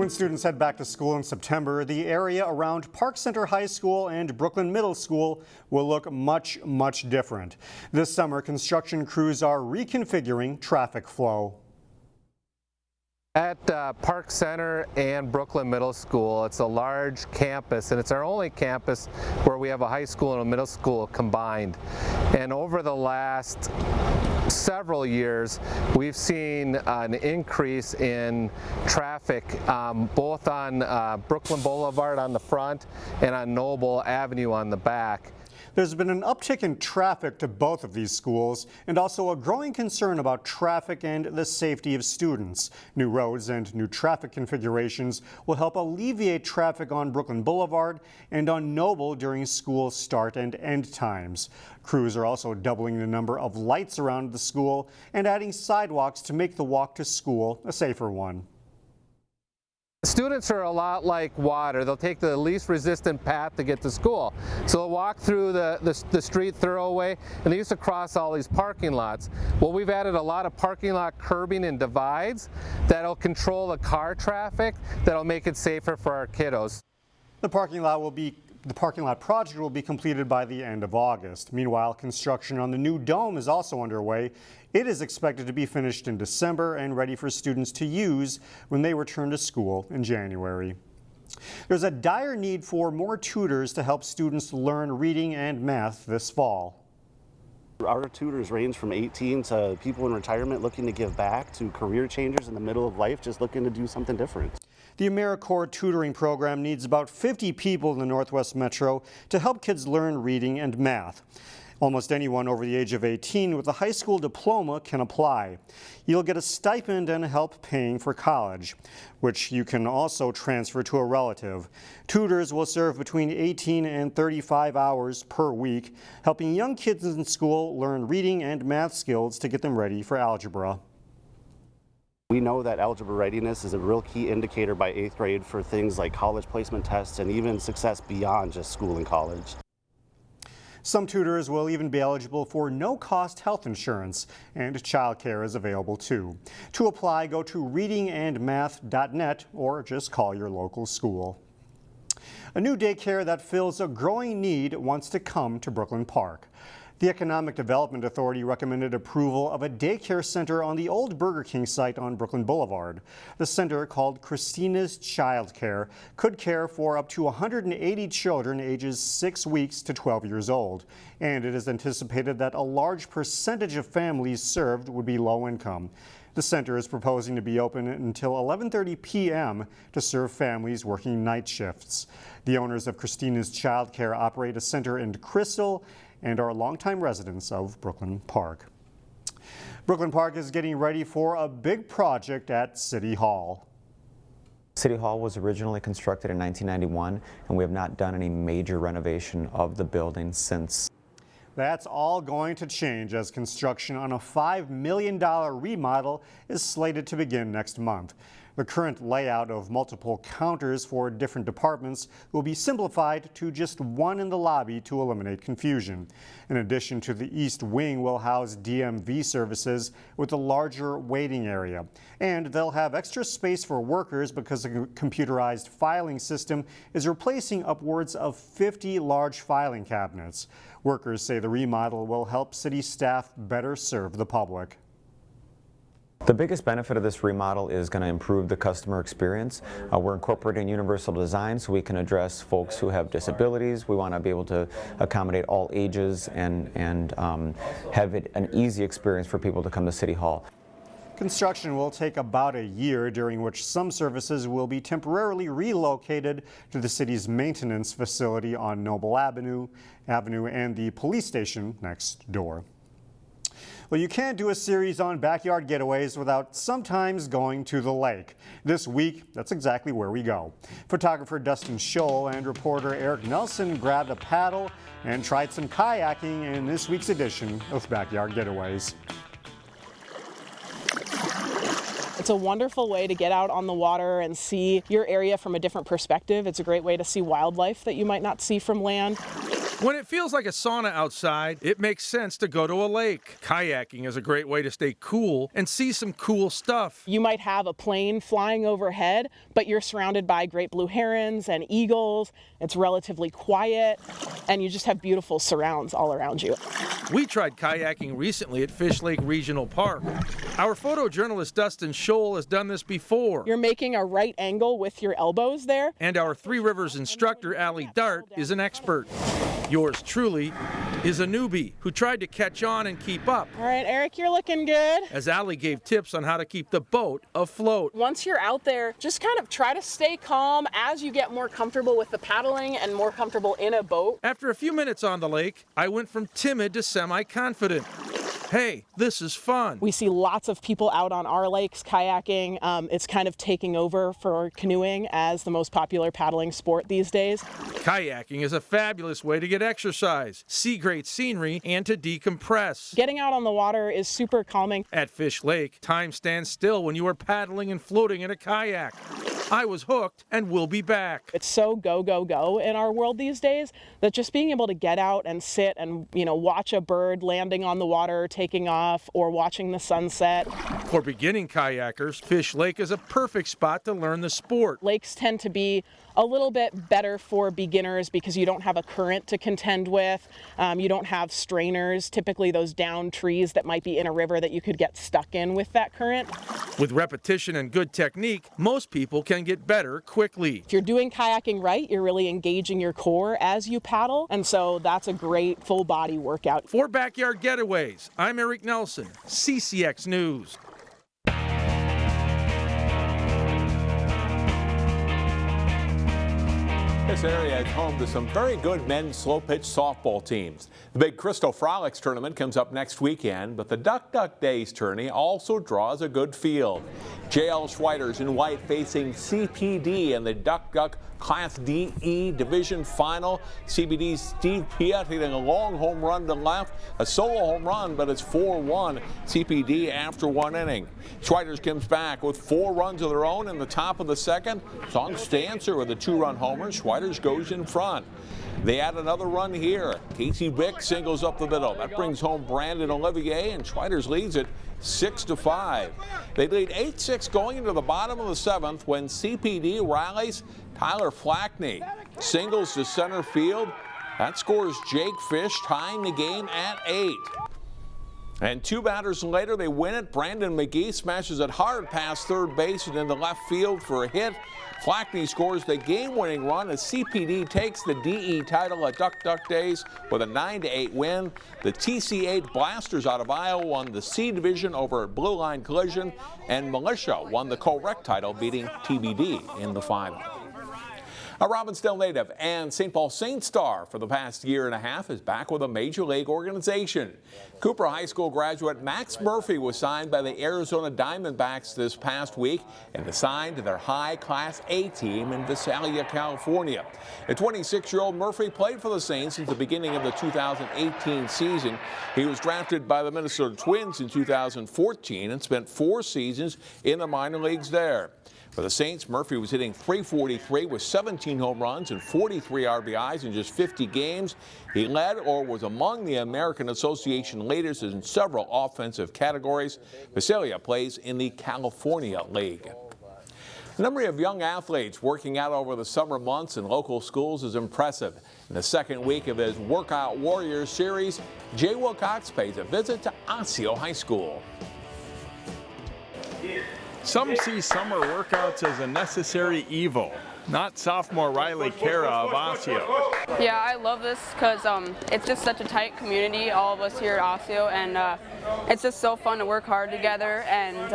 When students head back to school in September, the area around Park Center High School and Brooklyn Middle School will look much different. This summer, construction crews are reconfiguring traffic flow. At Park Center and Brooklyn Middle School, it's a large campus, and it's our only campus where we have a high school and a middle school combined. And over the last several years, we've seen an increase in traffic both on Brooklyn Boulevard on the front and on Noble Avenue on the back. There's been an uptick in traffic to both of these schools and also a growing concern about traffic and the safety of students. New roads and new traffic configurations will help alleviate traffic on Brooklyn Boulevard and on Noble during school start and end times. Crews are also doubling the number of lights around the school and adding sidewalks to make the walk to school a safer one. Students are a lot like water. They'll take the least resistant path to get to school. So they'll walk through the street thoroughway, and they used to cross all these parking lots. Well, we've added a lot of parking lot curbing and divides that'll control the car traffic, that'll make it safer for our kiddos. The parking lot project will be completed by the end of August. Meanwhile, construction on the new dome is also underway. It is expected to be finished in December and ready for students to use when they return to school in January. There's a dire need for more tutors to help students learn reading and math this fall. Our tutors range from 18 to people in retirement looking to give back to career changers in the middle of life just looking to do something different. The AmeriCorps tutoring program needs about 50 people in the Northwest Metro to help kids learn reading and math. Almost anyone over the age of 18 with a high school diploma can apply. You'll get a stipend and help paying for college, which you can also transfer to a relative. Tutors will serve between 18 and 35 hours per week, helping young kids in school learn reading and math skills to get them ready for algebra. We know that algebra readiness is a real key indicator by 8th grade for things like college placement tests and even success beyond just school and college. Some tutors will even be eligible for no-cost health insurance, and childcare is available too. To apply, go to readingandmath.net or just call your local school. A new daycare that fills a growing need wants to come to Brooklyn Park. The Economic Development Authority recommended approval of a daycare center on the old Burger King site on Brooklyn Boulevard. The center, called Christina's Child Care, could care for up to 180 children ages 6 weeks to 12 years old. And it is anticipated that a large percentage of families served would be low income. The center is proposing to be open until 11:30 p.m. to serve families working night shifts. The owners of Christina's Child Care operate a center in Crystal and are longtime residents of Brooklyn Park. Brooklyn Park is getting ready for a big project at City Hall. City Hall was originally constructed in 1991, and we have not done any major renovation of the building since. That's all going to change as construction on a $5 million remodel is slated to begin next month. The current layout of multiple counters for different departments will be simplified to just one in the lobby to eliminate confusion. In addition to the East Wing will house DMV services with a larger waiting area. And they'll have extra space for workers because a computerized filing system is replacing upwards of 50 large filing cabinets. Workers say the remodel will help city staff better serve the public. The biggest benefit of this remodel is going to improve the customer experience. We're incorporating universal design so we can address folks who have disabilities. We want to be able to accommodate all ages and have it an easy experience for people to come to City Hall. Construction will take about a year, during which some services will be temporarily relocated to the city's maintenance facility on Noble Avenue and the police station next door. Well, you can't do a series on backyard getaways without sometimes going to the lake. This week, that's exactly where we go. Photographer Dustin Scholl and reporter Eric Nelson grabbed a paddle and tried some kayaking in this week's edition of Backyard Getaways. It's a wonderful way to get out on the water and see your area from a different perspective. It's a great way to see wildlife that you might not see from land. When it feels like a sauna outside, it makes sense to go to a lake. Kayaking is a great way to stay cool and see some cool stuff. You might have a plane flying overhead, but you're surrounded by great blue herons and eagles. It's relatively quiet, and you just have beautiful surrounds all around you. We tried kayaking recently at Fish Lake Regional Park. Our photojournalist Dustin Scholl has done this before. You're making a right angle with your elbows there. And our Three Rivers instructor, Allie Dart, is an expert. Yours truly is a newbie who tried to catch on and keep up. All right, Eric, you're looking good. As Allie gave tips on how to keep the boat afloat. Once you're out there, just kind of try to stay calm as you get more comfortable with the paddling and more comfortable in a boat. After a few minutes on the lake, I went from timid to semi-confident. Hey, this is fun. We see lots of people out on our lakes kayaking. It's kind of taking over for canoeing as the most popular paddling sport these days. Kayaking is a fabulous way to get exercise, see great scenery, and to decompress. Getting out on the water is super calming. At Fish Lake, time stands still when you are paddling and floating in a kayak. I was hooked and will be back. It's so go, go, go in our world these days that just being able to get out and sit and, watch a bird landing on the water, taking off, or watching the sunset. For beginning kayakers, Fish Lake is a perfect spot to learn the sport. Lakes tend to be a little bit better for beginners because you don't have a current to contend with. You don't have strainers, typically those downed trees that might be in a river that you could get stuck in with that current. With repetition and good technique, most people can get better quickly. If you're doing kayaking right, you're really engaging your core as you paddle, and so that's a great full body workout. For Backyard Getaways, I'm Eric Nelson, CCX News. This area is home to some very good men's slow pitch softball teams. The big Crystal Frolics tournament comes up next weekend, but the Duck Duck Days tourney also draws a good field. JL Schweiters in white facing CPD in the Duck Duck Class DE Division Final. CPD's Steve Piet hitting a long home run to left, a solo home run, but it's 4-1 CPD after one inning. Schweiters comes back with 4 runs of their own in the top of the second. Song Stancer with a 2-run homer. Schweiters goes in front. They add another run here. Casey Bick singles up the middle. That brings home Brandon Olivier, and Schweiters leads it 6-5. They lead 8-6 going into the bottom of the 7th when CPD rallies. Tyler Flackney singles to center field. That scores Jake Fish, tying the game at 8. And 2 batters later, they win it. Brandon McGee smashes it hard past third base and into left field for a hit. Flackney scores the game-winning run as CPD takes the DE title at Duck Duck Days with a 9-8 win. The TC8 Blasters out of Iowa won the C Division over at Blue Line Collision, and Militia won the co-rec title, beating TBD in the final. A Robbinsdale native and St. Paul Saint star for the past year and a half is back with a major league organization. Cooper High School graduate Max Murphy was signed by the Arizona Diamondbacks this past week and assigned to their high Class A team in Visalia, California. The 26-year-old Murphy played for the Saints since the beginning of the 2018 season. He was drafted by the Minnesota Twins in 2014 and spent 4 seasons in the minor leagues there. For the Saints, Murphy was hitting .343 with 17 home runs and 43 RBIs in just 50 games. He led or was among the American Association leaders in several offensive categories. Visalia plays in the California League. The number of young athletes working out over the summer months in local schools is impressive. In the second week of his Workout Warriors series, Jay Wilcox pays a visit to Osseo High School. Some see summer workouts as a necessary evil. Not sophomore Riley Cara of Osseo. Yeah, I love this because it's just such a tight community, all of us here at Osseo, and it's just so fun to work hard together and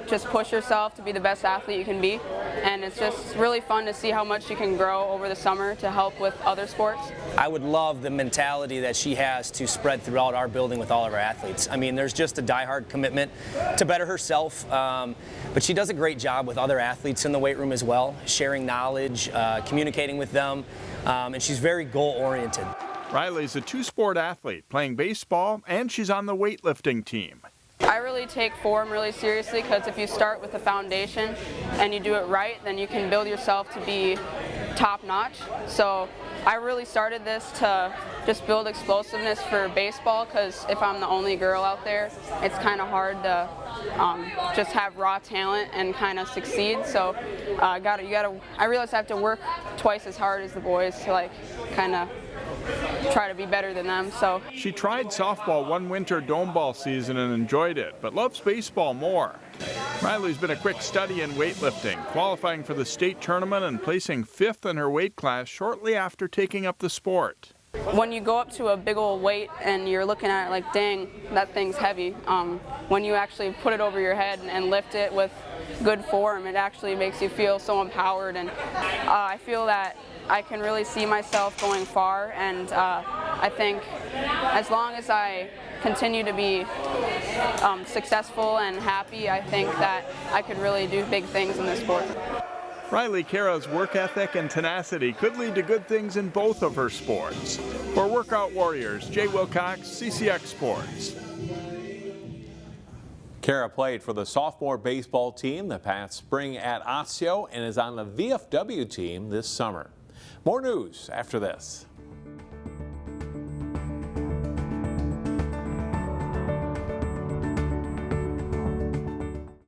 just push yourself to be the best athlete you can be. And it's just really fun to see how much you can grow over the summer to help with other sports. I would love the mentality that she has to spread throughout our building with all of our athletes. I mean, there's just a diehard commitment to better herself, but she does a great job with other athletes in the weight room as well, sharing knowledge, communicating with them, and she's very goal-oriented. Riley's a 2-sport athlete, playing baseball, and she's on the weightlifting team. I really take form really seriously because if you start with a foundation and you do it right, then you can build yourself to be top-notch. So I really started this to just build explosiveness for baseball, because if I'm the only girl out there, it's kind of hard to just have raw talent and kind of succeed. So I realized I have to work twice as hard as the boys to like kind of try to be better than them. So She tried softball one winter dome ball season and enjoyed it, but loves baseball more. Riley's been a quick study in weightlifting, qualifying for the state tournament and placing 5th in her weight class shortly after taking up the sport. when you go up to a big old weight and you're looking at it like, dang, that thing's heavy, when you actually put it over your head and lift it with good form, it actually makes you feel so empowered. And I feel that I can really see myself going far, and I think as long as I continue to be successful and happy, I think that I could really do big things in this sport. Riley Cara's work ethic and tenacity could lead to good things in both of her sports. For Workout Warriors, Jay Wilcox, CCX Sports. Cara played for the sophomore baseball team the past spring at Osseo and is on the VFW team this summer. More news after this.